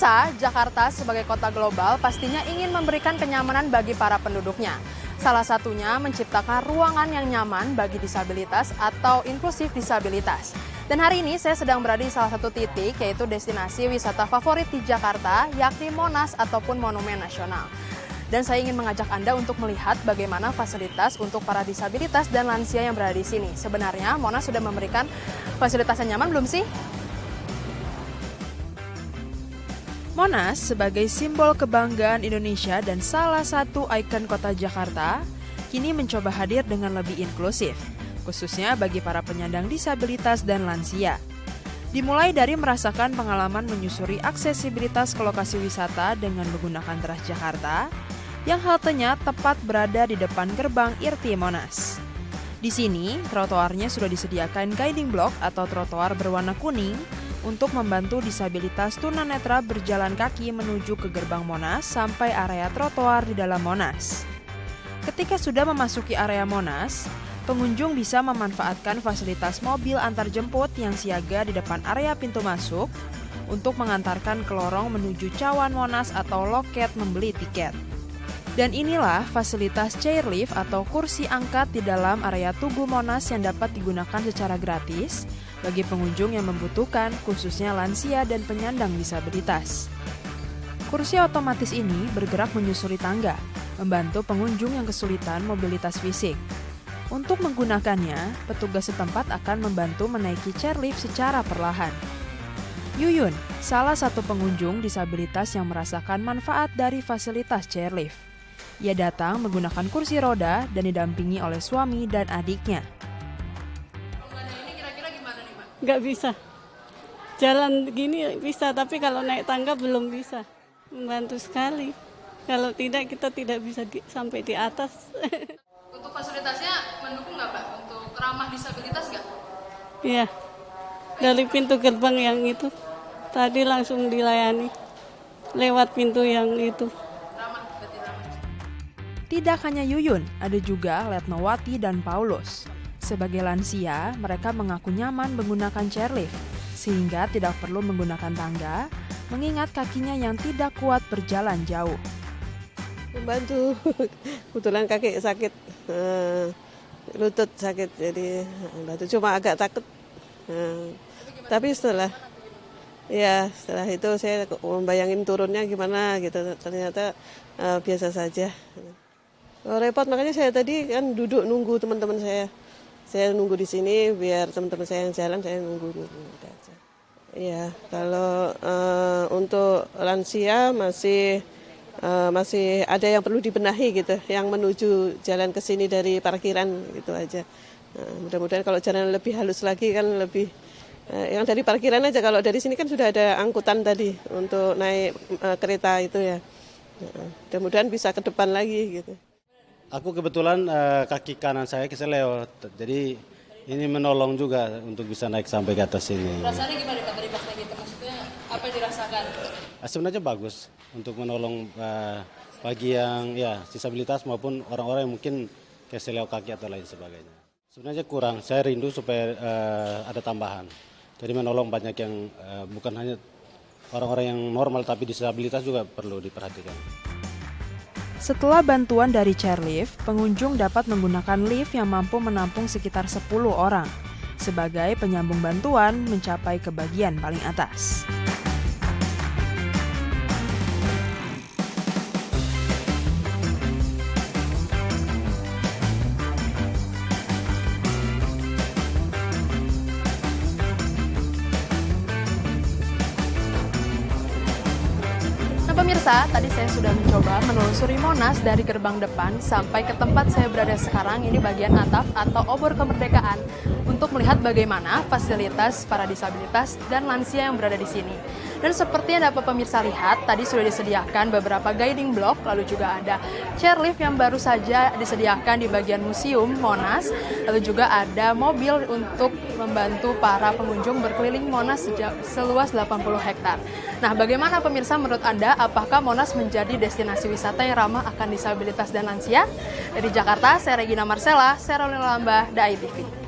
Pemirsa, Jakarta sebagai kota global pastinya ingin memberikan kenyamanan bagi para penduduknya. Salah satunya menciptakan ruangan yang nyaman bagi disabilitas atau inklusif disabilitas. Dan hari ini saya sedang berada di salah satu titik, yaitu destinasi wisata favorit di Jakarta, yakni Monas ataupun Monumen Nasional. Dan saya ingin mengajak Anda untuk melihat bagaimana fasilitas untuk para disabilitas dan lansia yang berada di sini. Sebenarnya Monas sudah memberikan fasilitas yang nyaman belum sih? Monas sebagai simbol kebanggaan Indonesia dan salah satu ikon kota Jakarta, kini mencoba hadir dengan lebih inklusif, khususnya bagi para penyandang disabilitas dan lansia. Dimulai dari merasakan pengalaman menyusuri aksesibilitas ke lokasi wisata dengan menggunakan Transjakarta, yang haltenya tepat berada di depan gerbang IRTI Monas. Di sini, trotoarnya sudah disediakan guiding block atau trotoar berwarna kuning, untuk membantu disabilitas tunanetra berjalan kaki menuju ke gerbang Monas sampai area trotoar di dalam Monas. Ketika sudah memasuki area Monas, pengunjung bisa memanfaatkan fasilitas mobil antarjemput yang siaga di depan area pintu masuk untuk mengantarkan ke lorong menuju cawan Monas atau loket membeli tiket. Dan inilah fasilitas chairlift atau kursi angkat di dalam area Tugu Monas yang dapat digunakan secara gratis bagi pengunjung yang membutuhkan, khususnya lansia dan penyandang disabilitas. Kursi otomatis ini bergerak menyusuri tangga, membantu pengunjung yang kesulitan mobilitas fisik. Untuk menggunakannya, petugas setempat akan membantu menaiki chairlift secara perlahan. Yuyun, salah satu pengunjung disabilitas yang merasakan manfaat dari fasilitas chairlift. Ia datang menggunakan kursi roda dan didampingi oleh suami dan adiknya. Nggak bisa. Jalan gini bisa, tapi kalau naik tangga belum bisa. Membantu sekali. Kalau tidak, kita tidak bisa sampai di atas. Untuk fasilitasnya mendukung nggak Pak? Untuk ramah disabilitas nggak? Iya. Dari pintu gerbang yang itu, tadi langsung dilayani. Lewat pintu yang itu. Ramah, berarti ramah. Tidak hanya Yuyun, ada juga Letnowati dan Paulus. Sebagai lansia, mereka mengaku nyaman menggunakan chairlift, sehingga tidak perlu menggunakan tangga, mengingat kakinya yang tidak kuat berjalan jauh. Membantu, kebetulan kaki sakit, lutut sakit, jadi membantu. Cuma agak takut. Tapi setelah itu saya membayangin turunnya gimana gitu, ternyata biasa saja. Repot, makanya saya tadi kan duduk nunggu teman-teman saya. Saya nunggu di sini biar teman-teman saya yang jalan, saya nunggu aja. Iya, kalau untuk lansia masih ada yang perlu dibenahi gitu, yang menuju jalan ke sini dari parkiran gitu aja. Mudah-mudahan kalau jalan lebih halus lagi kan lebih yang dari parkiran aja. Kalau dari sini kan sudah ada angkutan tadi untuk naik kereta itu ya. Mudah-mudahan bisa ke depan lagi gitu. Aku kebetulan kaki kanan saya keseleo, jadi ini menolong juga untuk bisa naik sampai ke atas sini. Rasanya gimana Pak tadi pas naik itu? Maksudnya apa yang dirasakan? Sebenarnya bagus untuk menolong bagi yang disabilitas maupun orang-orang yang mungkin keseleo kaki atau lain sebagainya. Sebenarnya kurang, saya rindu supaya ada tambahan. Jadi menolong banyak yang bukan hanya orang-orang yang normal tapi disabilitas juga perlu diperhatikan. Setelah bantuan dari chairlift, pengunjung dapat menggunakan lift yang mampu menampung sekitar 10 orang, sebagai penyambung bantuan mencapai ke bagian paling atas. Pemirsa, tadi saya sudah mencoba menelusuri Monas dari gerbang depan sampai ke tempat saya berada sekarang, ini bagian atap atau obor kemerdekaan, untuk melihat bagaimana fasilitas para disabilitas dan lansia yang berada di sini. Dan seperti yang dapat pemirsa lihat, tadi sudah disediakan beberapa guiding block, lalu juga ada chairlift yang baru saja disediakan di bagian museum Monas, lalu juga ada mobil untuk membantu para pengunjung berkeliling Monas seluas 80 hektar. Nah, bagaimana pemirsa menurut Anda, apakah Monas menjadi destinasi wisata yang ramah akan disabilitas dan lansia? Dari Jakarta, saya Regina Marcella, Serolina Lambah, DAI TV.